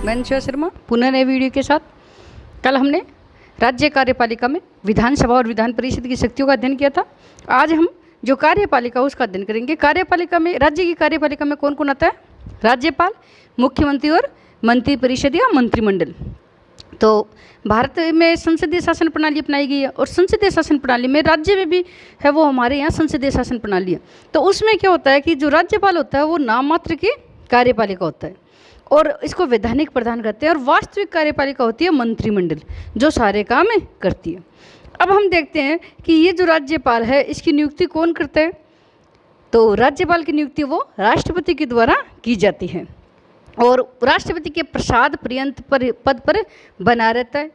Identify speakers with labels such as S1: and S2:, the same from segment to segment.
S1: मैं अनुषा शर्मा पुनः नए वीडियो के साथ। कल हमने राज्य कार्यपालिका में विधानसभा और विधान परिषद की शक्तियों का अध्ययन किया था। आज हम जो कार्यपालिका उसका अध्ययन करेंगे। कार्यपालिका में, राज्य की कार्यपालिका में कौन कौन आता है? राज्यपाल, मुख्यमंत्री और मंत्रिपरिषद या मंत्रिमंडल। तो भारत में संसदीय शासन प्रणाली अपनाई गई है और संसदीय शासन प्रणाली में राज्य में भी है, वो हमारे यहाँ संसदीय शासन प्रणाली है। तो उसमें क्या होता है कि जो राज्यपाल होता है वो नाम मात्र की कार्यपालिका होता है और इसको वैधानिक प्रदान करते हैं, और वास्तविक कार्यपालिका होती है मंत्रिमंडल, जो सारे काम करती है। अब हम देखते हैं कि ये जो राज्यपाल है इसकी नियुक्ति कौन करता है। तो राज्यपाल की नियुक्ति वो राष्ट्रपति के द्वारा की जाती है और राष्ट्रपति के प्रसाद पर्यंत पद पर बना रहता है।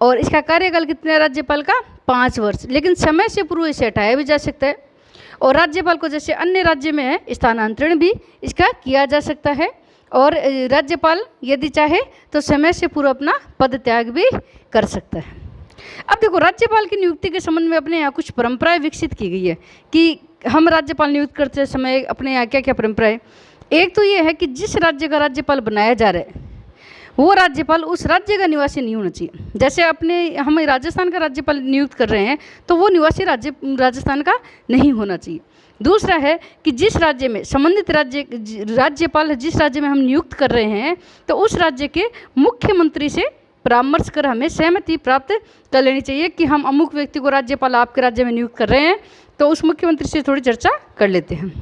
S1: और इसका कार्यकाल कितना है राज्यपाल का? 5 वर्ष, लेकिन समय से पूर्व इसे हटाया भी जा सकता है। और राज्यपाल को जैसे अन्य राज्य में है स्थानांतरण भी इसका किया जा सकता है, और राज्यपाल यदि चाहे तो समय से पूर्व अपना पद त्याग भी कर सकता है। अब देखो, राज्यपाल की नियुक्ति के संबंध में अपने यहाँ कुछ परंपराएं विकसित की गई है कि हम राज्यपाल नियुक्त करते समय अपने यहाँ क्या क्या परंपराएं। एक तो ये है कि जिस राज्य का राज्यपाल बनाया जा रहा है वो राज्यपाल उस राज्य का निवासी नहीं होना चाहिए। जैसे हम राजस्थान का राज्यपाल नियुक्त कर रहे हैं तो वो निवासी राजस्थान का नहीं होना चाहिए। दूसरा है कि जिस राज्य में संबंधित राज्यपाल जिस राज्य में हम नियुक्त कर रहे हैं तो उस राज्य के मुख्यमंत्री से परामर्श कर हमें सहमति प्राप्त कर लेनी चाहिए कि हम अमुक व्यक्ति को राज्यपाल आपके राज्य में नियुक्त कर रहे हैं, तो उस मुख्यमंत्री से थोड़ी चर्चा कर लेते हैं।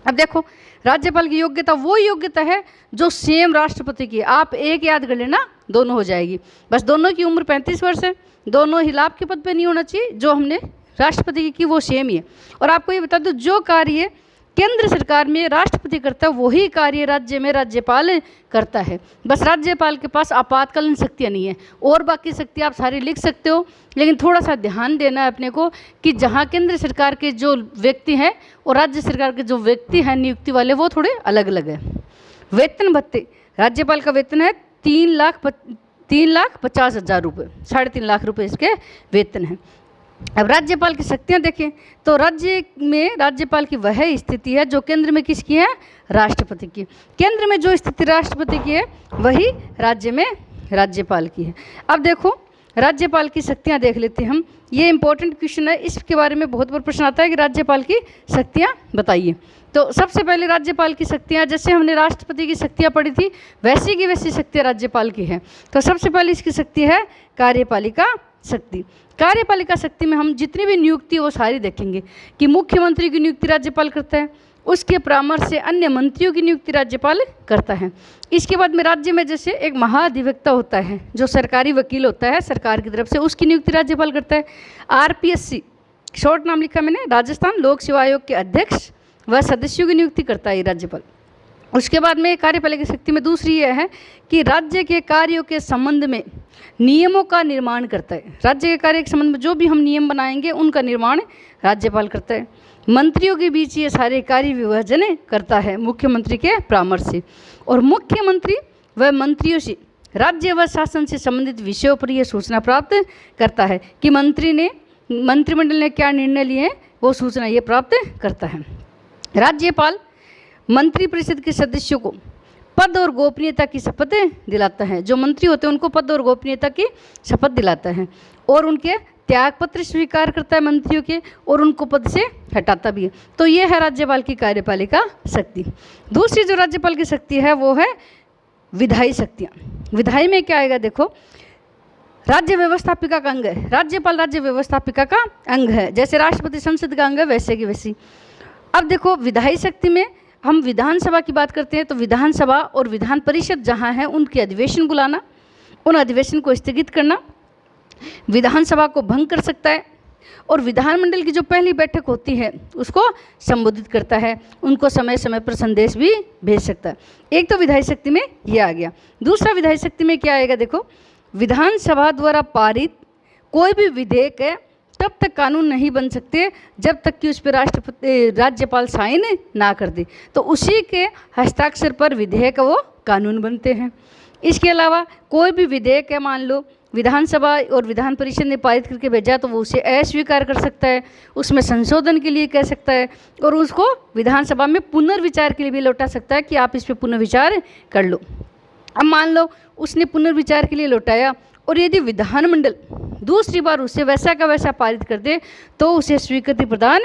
S1: अब देखो, राज्यपाल की योग्यता वो योग्यता है जो सेम राष्ट्रपति की। आप एक याद कर लेना, दोनों हो जाएगी। बस दोनों की उम्र 35 वर्ष है, दोनों ही लाभ के पद पे नहीं होना चाहिए। जो हमने राष्ट्रपति की वो सेम ही है। और आपको ये बता दूं, जो कार्य केंद्र सरकार में राष्ट्रपति करता है वही कार्य राज्य में राज्यपाल करता है। बस राज्यपाल के पास आपातकालीन शक्तियाँ नहीं है, और बाकी शक्ति आप सारी लिख सकते हो, लेकिन थोड़ा सा ध्यान देना है अपने को कि जहाँ केंद्र सरकार के जो व्यक्ति हैं और राज्य सरकार के जो व्यक्ति हैं नियुक्ति वाले, वो थोड़े अलग अलग है। वेतन भत्ते, राज्यपाल का वेतन है 3,50,000 रुपये, 3.5 लाख रुपये इसके वेतन है। अब राज्यपाल की शक्तियां देखें तो राज्य में राज्यपाल की वह स्थिति है जो केंद्र में किसकी है? राष्ट्रपति की। केंद्र में जो स्थिति राष्ट्रपति की है वही राज्य में राज्यपाल की है। अब देखो, राज्यपाल की शक्तियां देख लेते हैं हम। ये इंपॉर्टेंट क्वेश्चन है, इसके बारे में बहुत बार प्रश्न आता है कि राज्यपाल की शक्तियां बताइए। तो सबसे पहले राज्यपाल की शक्तियां, जैसे हमने राष्ट्रपति की शक्तियां पढ़ी थी वैसी की वैसी शक्तियां राज्यपाल की है। तो सबसे पहले इसकी शक्ति है कार्यपालिका शक्ति। कार्यपालिका शक्ति में हम जितनी भी नियुक्ति वो सारी देखेंगे कि मुख्यमंत्री की नियुक्ति राज्यपाल करता है, उसके परामर्श से अन्य मंत्रियों की नियुक्ति राज्यपाल करता है। इसके बाद में राज्य में जैसे एक महाधिवक्ता होता है जो सरकारी वकील होता है सरकार की तरफ से, उसकी नियुक्ति राज्यपाल करता है। RPSC शॉर्ट नाम लिखा मैंने, राजस्थान लोक सेवा आयोग के अध्यक्ष व सदस्यों की नियुक्ति करता है राज्यपाल। उसके बाद में कार्यपालिका शक्ति में दूसरी यह है कि राज्य के कार्यों के संबंध में नियमों का निर्माण करता है। राज्य के कार्य के संबंध में जो भी हम नियम बनाएंगे उनका निर्माण राज्यपाल करता है। मंत्रियों के बीच ये सारे कार्य विभाजन करता है मुख्यमंत्री के परामर्श से, और मुख्यमंत्री व मंत्रियों से राज्य व शासन से संबंधित विषयों पर यह सूचना प्राप्त करता है कि मंत्रिमंडल ने क्या निर्णय लिए हैं, वो सूचना ये प्राप्त करता है। राज्यपाल मंत्रिपरिषद के सदस्यों को पद और गोपनीयता की शपथ दिलाता है। जो मंत्री होते हैं उनको पद और गोपनीयता की शपथ दिलाता है और उनके त्यागपत्र स्वीकार करता है मंत्रियों के, और उनको पद से हटाता भी है। तो ये है राज्यपाल की कार्यपालिका शक्ति। दूसरी जो राज्यपाल की शक्ति है वो है विधायी शक्तियाँ। विधायी में क्या आएगा? देखो, राज्य व्यवस्थापिका का अंग है। राज्यपाल राज्य व्यवस्थापिका का अंग है, जैसे राष्ट्रपति संसद का अंग है वैसे की वैसी। अब देखो, विधायी शक्ति में हम विधानसभा की बात करते हैं तो विधानसभा और विधान परिषद जहाँ है उनके अधिवेशन बुलाना, उन अधिवेशन को स्थगित करना, विधानसभा को भंग कर सकता है, और विधानमंडल की जो पहली बैठक होती है उसको संबोधित करता है, उनको समय समय पर संदेश भी भेज सकता है। एक तो विधायी शक्ति में ये आ गया। दूसरा विधायी शक्ति में क्या आएगा? देखो, विधानसभा द्वारा पारित कोई भी विधेयक है तब तक कानून नहीं बन सकते जब तक कि उस पर राज्यपाल साइन ना कर दे, तो उसी के हस्ताक्षर पर विधेयक वो कानून बनते हैं। इसके अलावा कोई भी विधेयक है, मान लो विधानसभा और विधान परिषद ने पारित करके भेजा, तो वो उसे अस्वीकार कर सकता है, उसमें संशोधन के लिए कह सकता है, और उसको विधानसभा में पुनर्विचार के लिए भी लौटा सकता है कि आप इस पर पुनर्विचार कर लो। अब मान लो उसने पुनर्विचार के लिए लौटाया, और यदि विधानमंडल दूसरी बार उसे वैसा का वैसा पारित कर दे तो उसे स्वीकृति प्रदान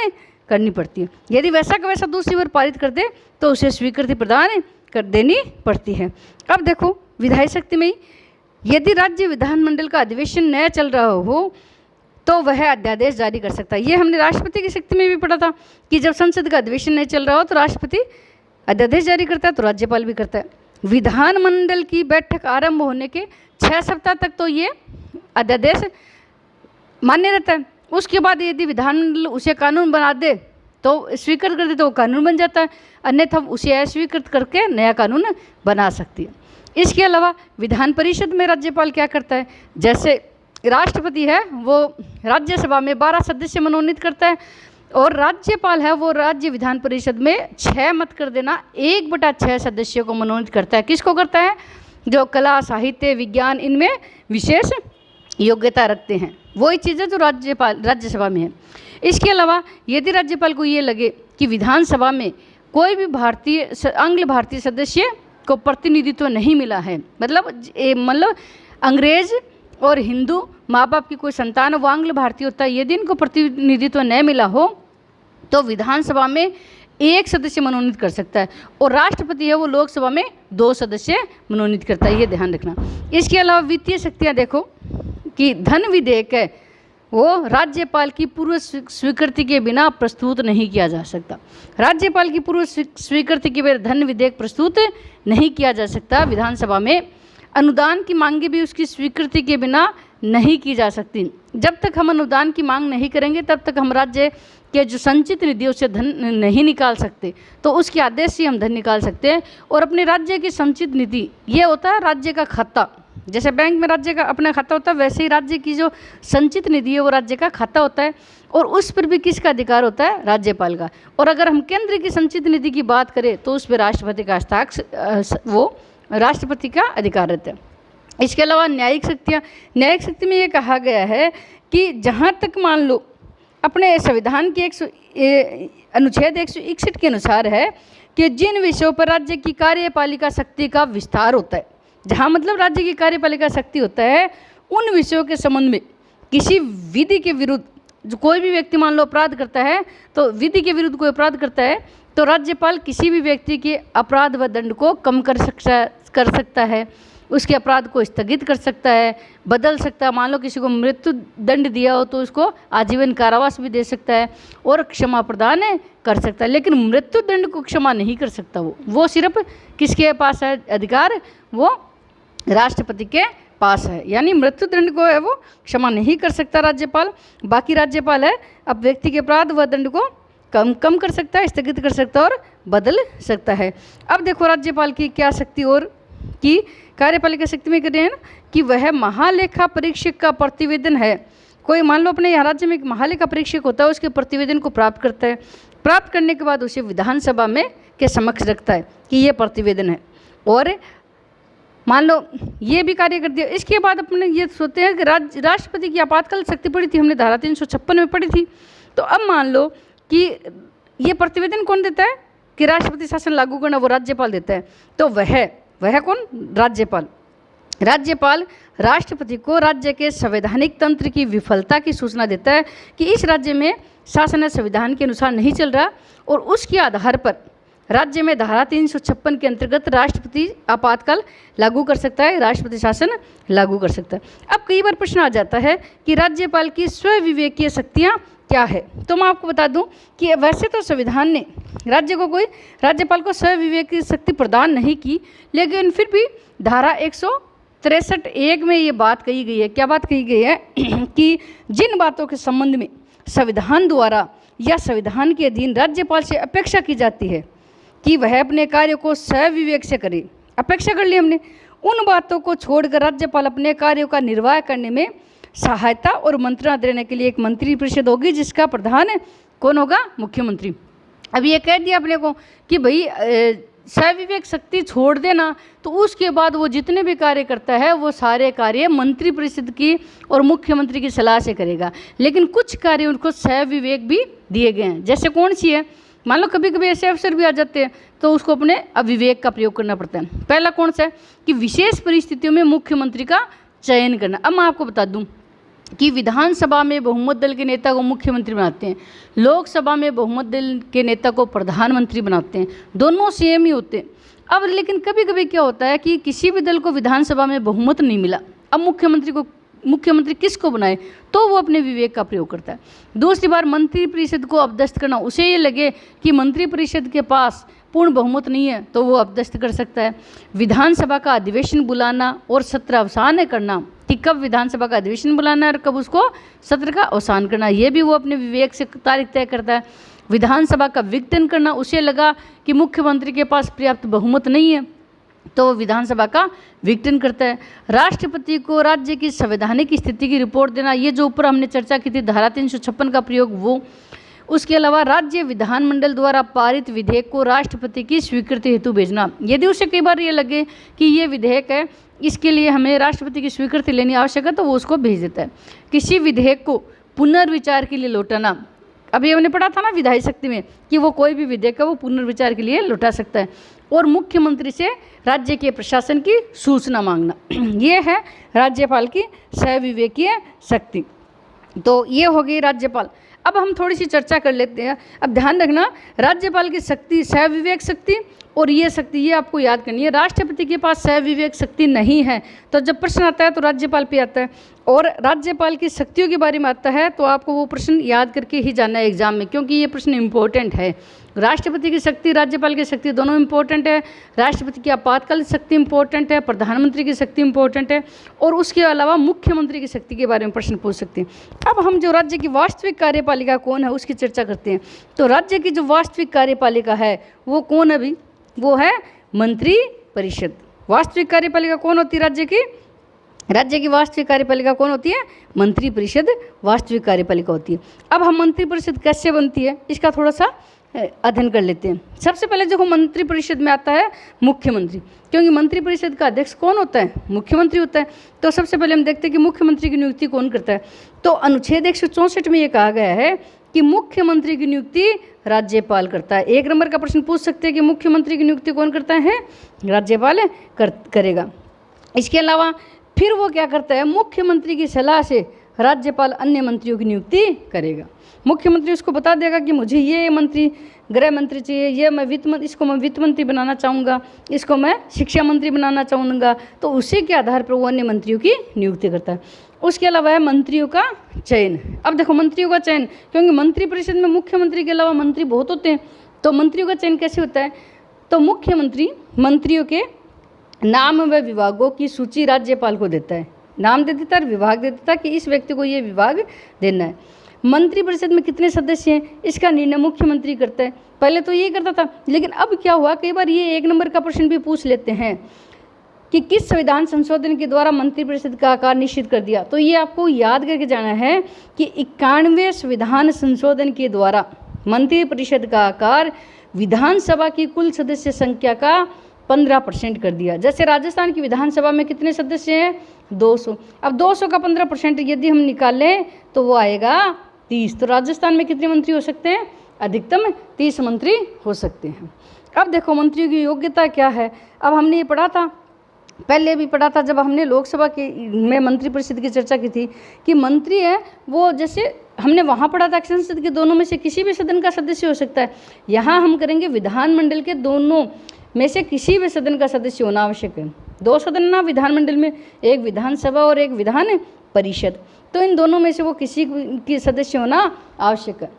S1: करनी पड़ती है। यदि वैसा का वैसा दूसरी बार पारित कर दे तो उसे स्वीकृति प्रदान कर देनी पड़ती है। अब देखो विधायी शक्ति में ही, यदि राज्य विधानमंडल का अधिवेशन नया चल रहा हो तो वह अध्यादेश जारी कर सकता है। ये हमने राष्ट्रपति की शक्ति में भी पढ़ा था कि जब संसद का अधिवेशन नहीं चल रहा हो तो राष्ट्रपति अध्यादेश जारी करता है, तो राज्यपाल भी करता है। विधानमंडल की बैठक आरंभ होने के 6 सप्ताह तक तो ये अध्यादेश मान्य रहता है। उसके बाद यदि विधानमंडल उसे कानून बना दे तो स्वीकृत कर दे तो वो कानून बन जाता है, अन्यथा उसे अस्वीकृत करके नया कानून बना सकती है। इसके अलावा विधान परिषद में राज्यपाल क्या करता है, जैसे राष्ट्रपति है वो राज्यसभा में 12 सदस्य मनोनीत करता है, और राज्यपाल है वो राज्य विधान परिषद में 6 मत कर देना 1/6 सदस्यों को मनोनीत करता है। किसको करता है, जो कला साहित्य विज्ञान इनमें विशेष योग्यता रखते हैं, वही चीज़ें जो राज्यसभा में है। इसके अलावा यदि राज्यपाल को ये लगे कि विधानसभा में कोई भी आंग्ल भारतीय सदस्य को प्रतिनिधित्व नहीं मिला है, मतलब अंग्रेज और हिंदू माँ बाप की कोई संतान वो आंग्ल भारतीय होता है, यदि इनको प्रतिनिधित्व नहीं मिला हो तो विधानसभा में 1 सदस्य मनोनीत कर सकता है, और राष्ट्रपति है वो लोकसभा में 2 सदस्य मनोनीत करता है, ये ध्यान रखना। इसके अलावा वित्तीय शक्तियाँ देखो कि धन विधेयक है वो राज्यपाल की पूर्व स्वीकृति के बिना प्रस्तुत नहीं किया जा सकता। राज्यपाल की पूर्व स्वीकृति के बिना धन विधेयक प्रस्तुत नहीं किया जा सकता। विधानसभा में अनुदान की मांगे भी उसकी स्वीकृति के बिना नहीं की जा सकती। जब तक हम अनुदान की मांग नहीं करेंगे तब तक हम राज्य के जो संचित निधि उससे धन नहीं निकाल सकते, तो उसके आदेश से हम धन निकाल सकते हैं। और अपने राज्य की संचित निधि ये होता है राज्य का खाता, जैसे बैंक में राज्य का अपना खाता होता है वैसे ही राज्य की जो संचित निधि है वो राज्य का खाता होता है, और उस पर भी किसका अधिकार होता है, राज्यपाल का। और अगर हम केंद्र की संचित निधि की बात करें तो उस पर राष्ट्रपति का हस्ताक्षर वो राष्ट्रपति का अधिकार रहता है। इसके अलावा न्यायिक शक्तियाँ, न्यायिक शक्ति में ये कहा गया है कि जहाँ तक मान लो अपने संविधान के अनुच्छेद 161 के अनुसार है कि जिन विषयों पर राज्य की कार्यपालिका शक्ति का विस्तार होता है, जहाँ मतलब राज्य की कार्यपालिका शक्ति होता है, उन विषयों के संबंध में किसी विधि के विरुद्ध जो कोई भी व्यक्ति मान लो अपराध करता है, तो विधि के विरुद्ध कोई अपराध करता है तो राज्यपाल किसी भी व्यक्ति के अपराध व दंड को कम कर सकता है, उसके अपराध को स्थगित कर सकता है, बदल सकता है। मान लो किसी को मृत्यु दंड दिया हो तो उसको आजीवन कारावास भी दे सकता है और क्षमा प्रदान कर सकता है, लेकिन मृत्यु दंड को क्षमा नहीं कर सकता। वो सिर्फ किसके पास है अधिकार, वो राष्ट्रपति के पास है, यानी मृत्यु दंड को है वो क्षमा नहीं कर सकता राज्यपाल। बाकी राज्यपाल है अब व्यक्ति के अपराध व दंड को कम कर सकता है, स्थगित कर सकता है और बदल सकता है। अब देखो राज्यपाल की क्या शक्ति और की कार्यपालिका शक्ति में कर रहे हैं ना कि वह महालेखा परीक्षक का प्रतिवेदन है। कोई मान लो अपने यहाँ राज्य में एक महालेखा परीक्षक होता है, उसके प्रतिवेदन को प्राप्त करता है, प्राप्त करने के बाद उसे विधानसभा में के समक्ष रखता है कि ये प्रतिवेदन है, और मान लो ये भी कार्य कर दिया। इसके बाद अपने ये सोचते हैं कि राष्ट्रपति की आपातकाल शक्ति पड़ी थी, हमने धारा 356 में पढ़ी थी। तो अब मान लो कि ये प्रतिवेदन कौन देता है कि राष्ट्रपति शासन लागू करना, वो राज्यपाल देता है। तो वह कौन, राज्यपाल। राज्यपाल राष्ट्रपति को राज्य के संवैधानिक तंत्र की विफलता की सूचना देता है कि इस राज्य में शासन संविधान के अनुसार नहीं चल रहा, और उसके आधार पर राज्य में धारा 356 के अंतर्गत राष्ट्रपति आपातकाल लागू कर सकता है, राष्ट्रपति शासन लागू कर सकता है। अब कई बार प्रश्न आ जाता है कि राज्यपाल की स्वविवेकीय शक्तियाँ क्या है। तो मैं आपको बता दूं कि वैसे तो संविधान ने राज्यपाल को स्वविवेकीय शक्ति प्रदान नहीं की, लेकिन फिर भी धारा 163(1) में ये बात कही गई है। क्या बात कही गई है कि जिन बातों के संबंध में संविधान द्वारा या संविधान के अधीन राज्यपाल से अपेक्षा की जाती है कि वह अपने कार्य को स्वविवेक से करे, अपेक्षा कर ली हमने, उन बातों को छोड़कर राज्यपाल अपने कार्यों का निर्वाह करने में सहायता और मंत्रणा देने के लिए एक मंत्री परिषद होगी, जिसका प्रधान कौन होगा, मुख्यमंत्री। अब ये कह दिया अपने को कि भाई स्वविवेक शक्ति छोड़ देना, तो उसके बाद वो जितने भी कार्य करता है वो सारे कार्य मंत्री परिषद की और मुख्यमंत्री की सलाह से करेगा, लेकिन कुछ कार्य उनको स्वविवेक भी दिए गए हैं। जैसे कौन सी है, मान लो कभी कभी ऐसे अवसर भी आ जाते हैं तो उसको अपने अविवेक का प्रयोग करना पड़ता है। पहला कौन सा है कि विशेष परिस्थितियों में मुख्यमंत्री का चयन करना। अब मैं आपको बता दूं कि विधानसभा में बहुमत दल के नेता को मुख्यमंत्री बनाते हैं, लोकसभा में बहुमत दल के नेता को प्रधानमंत्री बनाते हैं, दोनों सेम ही होते हैं। अब लेकिन कभी कभी क्या होता है कि किसी भी दल को विधानसभा में बहुमत नहीं मिला, अब मुख्यमंत्री किसको बनाए, तो वो अपने विवेक का प्रयोग करता है। दूसरी बार मंत्रिपरिषद को अपदस्थ करना, उसे ये लगे कि मंत्रिपरिषद के पास पूर्ण बहुमत नहीं है तो वो अपदस्थ कर सकता है। विधानसभा का अधिवेशन बुलाना और सत्र अवसान करना, कि कब विधानसभा का अधिवेशन बुलाना है और कब उसको सत्र का अवसान करना, ये भी वो अपने विवेक से तारीख तय करता है। विधानसभा का विघटन करना, उसे लगा कि मुख्यमंत्री के पास पर्याप्त बहुमत नहीं है तो वो विधानसभा का विघटन करता है। राष्ट्रपति को राज्य की संवैधानिक स्थिति की रिपोर्ट देना, ये जो ऊपर हमने चर्चा की थी धारा 356 का प्रयोग वो। उसके अलावा राज्य विधानमंडल द्वारा पारित विधेयक को राष्ट्रपति की स्वीकृति हेतु भेजना, यदि उसे कई बार ये लगे कि ये विधेयक है इसके लिए हमें राष्ट्रपति की स्वीकृति लेनी आवश्यक है तो वो उसको भेज देता है। किसी विधेयक को पुनर्विचार के लिए लौटाना, अभी हमने पढ़ा था ना विधायी शक्ति में कि वो कोई भी विधेयक है वो पुनर्विचार के लिए लौटा सकता है। और मुख्यमंत्री से राज्य के प्रशासन की सूचना मांगना, ये है राज्यपाल की सहविवेकीय शक्ति। तो ये हो गई राज्यपाल। अब हम थोड़ी सी चर्चा कर लेते हैं। अब ध्यान रखना, राज्यपाल की शक्ति सहविवेक शक्ति और ये शक्ति ये आपको याद करनी है। राष्ट्रपति के पास सहविवेक शक्ति नहीं है तो जब प्रश्न आता है तो राज्यपाल पे आता है, और राज्यपाल की शक्तियों के बारे में आता है तो आपको वो प्रश्न याद करके ही जाना है एग्जाम में, क्योंकि ये प्रश्न इंपॉर्टेंट है। राष्ट्रपति की शक्ति राज्यपाल की शक्ति दोनों इंपॉर्टेंट है। राष्ट्रपति की आपातकालीन शक्ति इंपॉर्टेंट है, प्रधानमंत्री की शक्ति इंपॉर्टेंट है, और उसके अलावा मुख्यमंत्री की शक्ति के बारे में प्रश्न पूछ सकते हैं। अब हम जो राज्य की वास्तविक कार्यपालिका कौन है उसकी चर्चा करते हैं। तो राज्य की जो वास्तविक कार्यपालिका है वो कौन है अभी, वो है मंत्री परिषद। वास्तविक कार्यपालिका कौन होती है राज्य की वास्तविक कार्यपालिका कौन होती है, मंत्री परिषद वास्तविक कार्यपालिका होती है। अब हम मंत्री परिषद कैसे बनती है इसका थोड़ा सा अध्ययन कर लेते हैं। सबसे पहले देखो मंत्री परिषद में आता है मुख्यमंत्री, क्योंकि मंत्री परिषद का अध्यक्ष कौन होता है, मुख्यमंत्री होता है। तो सबसे पहले हम देखते हैं कि मुख्यमंत्री की नियुक्ति कौन करता है। तो अनुच्छेद 164 में ये कहा गया है कि मुख्यमंत्री की नियुक्ति राज्यपाल करता है। एक नंबर का प्रश्न पूछ सकते हैं कि मुख्यमंत्री की नियुक्ति कौन करता है, राज्यपाल करेगा। इसके अलावा फिर वो क्या करता है, मुख्यमंत्री की सलाह से राज्यपाल अन्य मंत्रियों की नियुक्ति करेगा। मुख्यमंत्री उसको बता देगा कि मुझे ये मंत्री गृह मंत्री चाहिए, ये मैं इसको मैं वित्त मंत्री बनाना चाहूँगा, इसको मैं शिक्षा मंत्री बनाना चाहूँगा, तो उसी के आधार पर वो अन्य मंत्रियों की नियुक्ति करता है। उसके अलावा है मंत्रियों का चयन। अब देखो मंत्रियों का चयन, क्योंकि मंत्री परिषद में मुख्यमंत्री के अलावा मंत्री बहुत होते हैं, तो मंत्रियों का चयन कैसे होता है। तो मुख्यमंत्री मंत्रियों के नाम व विभागों की सूची राज्यपाल को देता है, नाम दे देता है, विभाग दे देता है कि इस व्यक्ति को ये विभाग देना है। मंत्रिपरिषद में कितने सदस्य हैं इसका निर्णय मुख्यमंत्री करता है। पहले तो ये करता था, लेकिन अब क्या हुआ, कई बार ये एक नंबर का प्रश्न भी पूछ लेते हैं कि किस संविधान संशोधन के द्वारा मंत्रिपरिषद का आकार निश्चित कर दिया। तो ये आपको याद करके जाना है कि 91वें संविधान संशोधन के द्वारा मंत्रिपरिषद का आकार विधानसभा की कुल सदस्य संख्या का 15% कर दिया। जैसे राजस्थान की विधानसभा में कितने सदस्य हैं, 200। अब 200 का 15% यदि हम निकालें तो वो आएगा 30। तो राजस्थान में कितने मंत्री हो सकते हैं, अधिकतम 30 मंत्री हो सकते हैं। अब देखो मंत्रियों की योग्यता क्या है। अब हमने ये पढ़ा था, पहले भी पढ़ा था जब हमने लोकसभा के में मंत्रिपरिषद की चर्चा की थी कि मंत्री है वो, जैसे हमने वहाँ पढ़ा था कि संसद के दोनों में से किसी भी सदन का सदस्य हो सकता है। यहाँ हम करेंगे विधानमंडल के दोनों में से किसी भी सदन का सदस्य होना आवश्यक है। 2 सदन ना विधानमंडल में, एक विधानसभा और एक विधान परिषद, तो इन दोनों में से वो किसी की सदस्य होना आवश्यक है।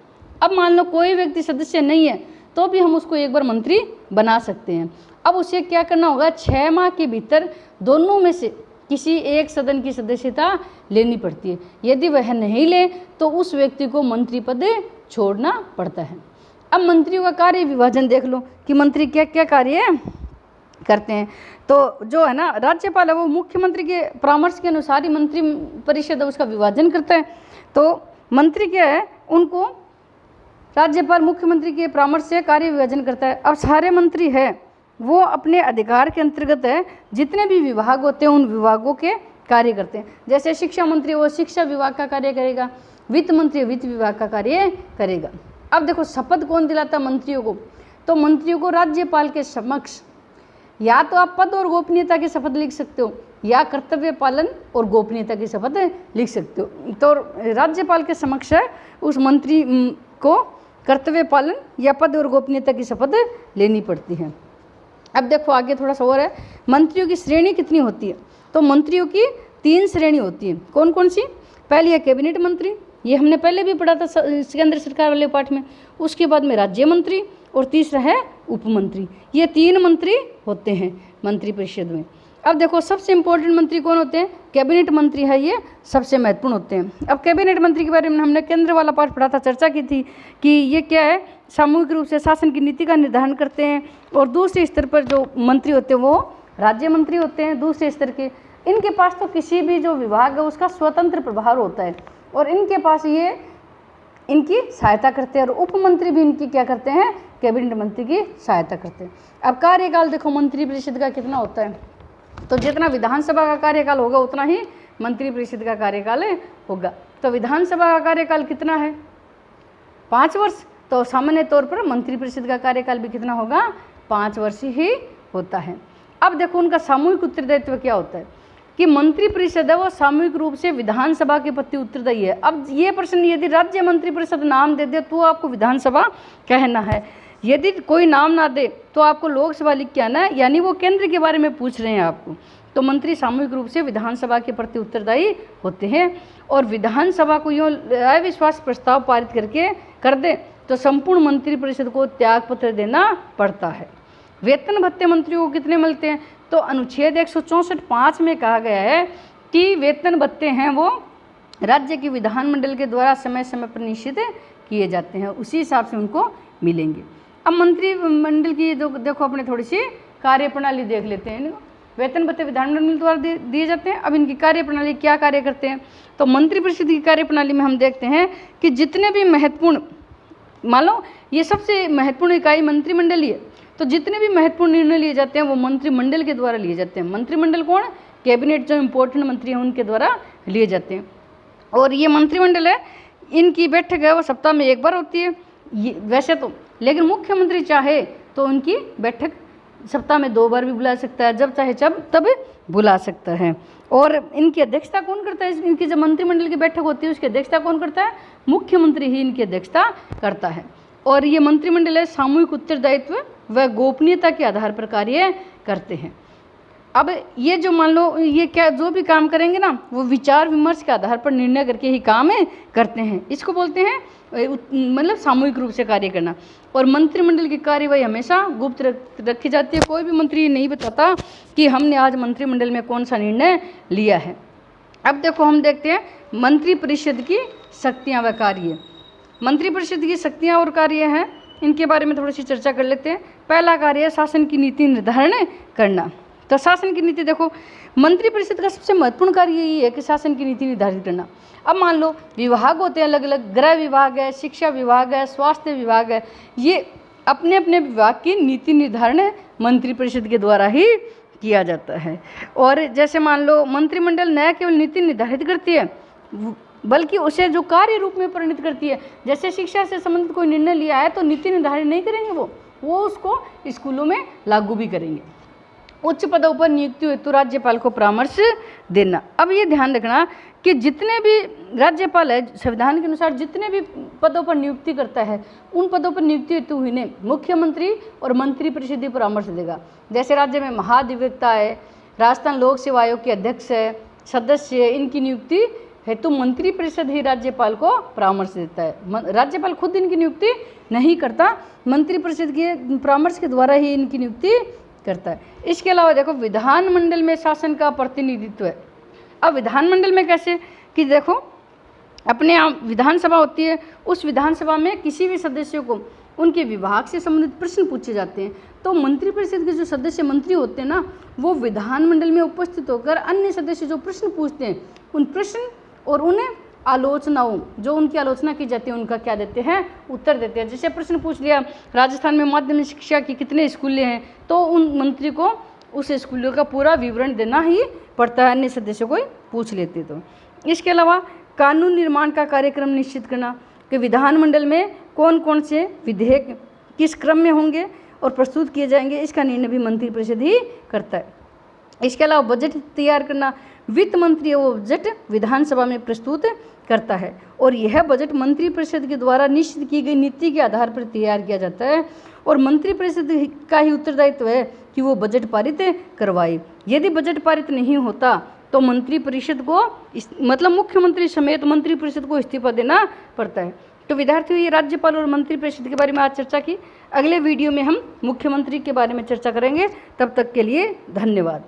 S1: अब मान लो कोई व्यक्ति सदस्य नहीं है तो भी हम उसको एक बार मंत्री बना सकते हैं। अब उसे क्या करना होगा, 6 माह के भीतर दोनों में से किसी एक सदन की सदस्यता लेनी पड़ती है। यदि वह नहीं ले तो उस व्यक्ति को मंत्री पद छोड़ना पड़ता है। अब मंत्रियों का कार्य विभाजन देख लो कि मंत्री क्या क्या कार्य करते हैं। तो जो है ना राज्यपाल है वो मुख्यमंत्री के परामर्श के अनुसार ही मंत्री परिषद उसका विभाजन करता है। तो मंत्री क्या है, उनको राज्यपाल मुख्यमंत्री के परामर्श से कार्य विभाजन करता है। अब सारे मंत्री है वो अपने अधिकार के अंतर्गत है, जितने भी विभाग होते हैं उन विभागों के कार्य करते हैं। जैसे शिक्षा मंत्री वो शिक्षा विभाग का कार्य करेगा, वित्त मंत्री वित्त विभाग का कार्य करेगा। अब देखो शपथ कौन दिलाता मंत्रियों को, तो मंत्रियों को राज्यपाल के समक्ष या तो आप पद और गोपनीयता की शपथ लिख सकते हो या कर्तव्य पालन और गोपनीयता की शपथ लिख सकते हो। तो राज्यपाल के समक्ष उस मंत्री को कर्तव्य पालन या पद और गोपनीयता की शपथ लेनी पड़ती है। अब देखो आगे थोड़ा सा और है, मंत्रियों की श्रेणी कितनी होती है, तो मंत्रियों की 3 श्रेणी होती है। कौन कौन सी? पहली है कैबिनेट मंत्री, ये हमने पहले भी पढ़ा था केंद्र सरकार वाले पाठ में। उसके बाद में राज्य मंत्री और तीसरा है उपमंत्री। ये 3 मंत्री होते हैं मंत्रिपरिषद में। अब देखो सबसे इंपॉर्टेंट मंत्री कौन होते हैं? कैबिनेट मंत्री है, ये सबसे महत्वपूर्ण होते हैं। अब कैबिनेट मंत्री के बारे में हमने केंद्र वाला पाठ पढ़ा था, चर्चा की थी कि ये क्या है, सामूहिक रूप से शासन की नीति का निर्धारण करते हैं। और दूसरे स्तर पर जो मंत्री होते हैं वो राज्य मंत्री होते हैं दूसरे स्तर के। इनके पास तो किसी भी जो विभाग है उसका स्वतंत्र प्रभार होता है और इनके पास ये इनकी सहायता करते हैं। और उप मंत्री भी इनकी क्या करते हैं? कैबिनेट मंत्री की सहायता करते हैं। अब कार्यकाल देखो मंत्रिपरिषद का कितना होता है, तो जितना विधानसभा का कार्यकाल होगा उतना ही मंत्रिपरिषद का कार्यकाल होगा। तो विधानसभा का कार्यकाल कितना है? 5 वर्ष। तो सामान्य तौर पर मंत्रिपरिषद का कार्यकाल भी कितना होगा? 5 वर्ष ही होता है। अब देखो उनका सामूहिक उत्तरदायित्व क्या होता है कि मंत्रिपरिषद है वो सामूहिक रूप से विधानसभा के प्रति उत्तरदायी है। अब ये प्रश्न यदि राज्य मंत्रिपरिषद नाम दे दे तो आपको विधानसभा कहना है, यदि कोई नाम ना दे तो आपको लोकसभा लिख के आना है, यानी वो केंद्र के बारे में पूछ रहे हैं आपको। तो मंत्री सामूहिक रूप से विधानसभा के प्रति उत्तरदायी होते हैं। और विधानसभा को यूँ अविश्वास प्रस्ताव पारित करके कर दे तो संपूर्ण मंत्रिपरिषद को त्यागपत्र देना पड़ता है। वेतन भत्ते मंत्रियों को कितने मिलते हैं? तो अनुच्छेद 164(5) में कहा गया है कि वेतन भत्ते हैं वो राज्य के विधानमंडल के द्वारा समय समय पर निश्चित किए जाते हैं, उसी हिसाब से उनको मिलेंगे। अब मंत्रिमंडल की जो देखो अपने थोड़ी सी कार्यप्रणाली देख लेते हैं। वेतन भत्ते विधानमंडल द्वारा दिए जाते हैं। अब इनकी कार्यप्रणाली क्या कार्य करते हैं, तो मंत्रिपरिषद की कार्यप्रणाली में हम देखते हैं कि जितने भी महत्वपूर्ण, मान लो ये सबसे महत्वपूर्ण इकाई मंत्रिमंडल ही है, तो जितने भी महत्वपूर्ण निर्णय लिए जाते हैं वो मंत्रिमंडल के द्वारा लिए जाते हैं। मंत्रिमंडल कौन? कैबिनेट जो इंपॉर्टेंट मंत्री हैं उनके द्वारा लिए जाते हैं। और ये मंत्रिमंडल है, इनकी बैठक है वो सप्ताह में 1 बार होती है वैसे तो, लेकिन मुख्यमंत्री चाहे तो उनकी बैठक सप्ताह में 2 बार भी बुला सकता है, जब चाहे तब बुला सकता है। और इनकी अध्यक्षता कौन करता है? इनकी जब मंत्रिमंडल की बैठक होती है उसकी अध्यक्षता कौन करता है? मुख्यमंत्री ही इनकी अध्यक्षता करता है। और ये मंत्रिमंडल है सामूहिक उत्तरदायित्व व गोपनीयता के आधार पर कार्य करते हैं। अब ये जो मान लो ये क्या जो भी काम करेंगे ना वो विचार विमर्श के आधार पर निर्णय करके ही काम करते हैं, इसको बोलते हैं मतलब सामूहिक रूप से कार्य करना। और मंत्रिमंडल की कार्यवाही हमेशा गुप्त रखी जाती है, कोई भी मंत्री ये नहीं बताता कि हमने आज मंत्रिमंडल में कौन सा निर्णय लिया है। अब देखो हम देखते हैं मंत्रिपरिषद की शक्तियाँ व कार्य। मंत्रिपरिषद की शक्तियाँ और कार्य हैं, इनके बारे में थोड़ी सी चर्चा कर लेते हैं। पहला कार्य है शासन की नीति निर्धारण करना। तो शासन की नीति देखो मंत्रिपरिषद का सबसे महत्वपूर्ण कार्य यही है कि शासन की नीति निर्धारित करना। अब मान लो विभाग होते हैं अलग अलग, गृह विभाग है, शिक्षा विभाग है, स्वास्थ्य विभाग है, ये अपने अपने विभाग की नीति निर्धारण मंत्रिपरिषद के द्वारा ही किया जाता है। और जैसे मान लो मंत्रिमंडल न केवल नीति निर्धारित करती है बल्कि उसे जो कार्य रूप में परिणत करती है। जैसे शिक्षा से संबंधित कोई निर्णय लिया है तो नीति निर्धारित नहीं करेंगे वो उसको स्कूलों में लागू भी करेंगे। उच्च पदों पर नियुक्ति हेतु राज्यपाल को परामर्श देना। अब ये ध्यान रखना कि जितने भी राज्यपाल है संविधान के अनुसार जितने भी पदों पर नियुक्ति करता है उन पदों पर नियुक्ति हेतु उन्हें मुख्यमंत्री और मंत्रिपरिषद ही परामर्श देगा। जैसे राज्य में महाधिवक्ता है, राजस्थान लोक सेवा आयोग के अध्यक्ष है, सदस्य है, इनकी नियुक्ति हेतु मंत्रिपरिषद ही राज्यपाल को परामर्श देता है। राज्यपाल खुद इनकी नियुक्ति नहीं करता, मंत्रिपरिषद के परामर्श के द्वारा ही इनकी नियुक्ति करता है। इसके अलावा देखो विधानमंडल में शासन का प्रतिनिधित्व है। अब विधानमंडल में कैसे कि देखो अपने यहाँ विधानसभा होती है, उस विधानसभा में किसी भी सदस्य को उनके विभाग से संबंधित प्रश्न पूछे जाते हैं। तो मंत्रिपरिषद के जो सदस्य मंत्री होते हैं ना वो विधानमंडल में उपस्थित होकर अन्य सदस्य जो प्रश्न पूछते हैं उन प्रश्न और उन्हें आलोचनाओं जो उनकी आलोचना की जाती है उनका क्या देते हैं? उत्तर देते हैं। जैसे प्रश्न पूछ लिया राजस्थान में माध्यमिक शिक्षा की कितने स्कूलें हैं, तो उन मंत्री को उस स्कूलों का पूरा विवरण देना ही पड़ता है, अन्य सदस्यों को पूछ लेते तो। इसके अलावा कानून निर्माण का कार्यक्रम निश्चित करना कि विधानमंडल में कौन कौन से विधेयक किस क्रम में होंगे और प्रस्तुत किए जाएंगे, इसका निर्णय भी मंत्रिपरिषद ही करता है। इसके अलावा बजट तैयार करना, वित्त मंत्री वो बजट विधानसभा में प्रस्तुत करता है और यह बजट मंत्रिपरिषद के द्वारा निश्चित की गई नीति के आधार पर तैयार किया जाता है और मंत्रिपरिषद का ही उत्तरदायित्व है कि वो बजट पारित करवाए। यदि बजट पारित नहीं होता तो मंत्रिपरिषद को मतलब मुख्यमंत्री समेत मंत्रिपरिषद को इस्तीफा देना पड़ता है। तो विद्यार्थियों, ये राज्यपाल और मंत्रिपरिषद के बारे में आज चर्चा की। अगले वीडियो में हम मुख्यमंत्री के बारे में चर्चा करेंगे। तब तक के लिए धन्यवाद।